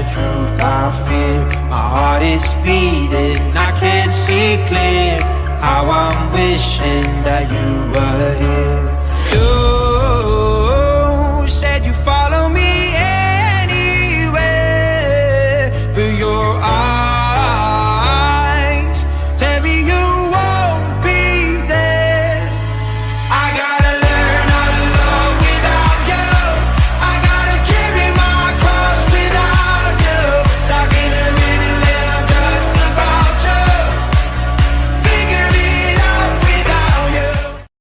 the truth I fear. My heart is beating, I can't see clear. How I'm wishing that you were here.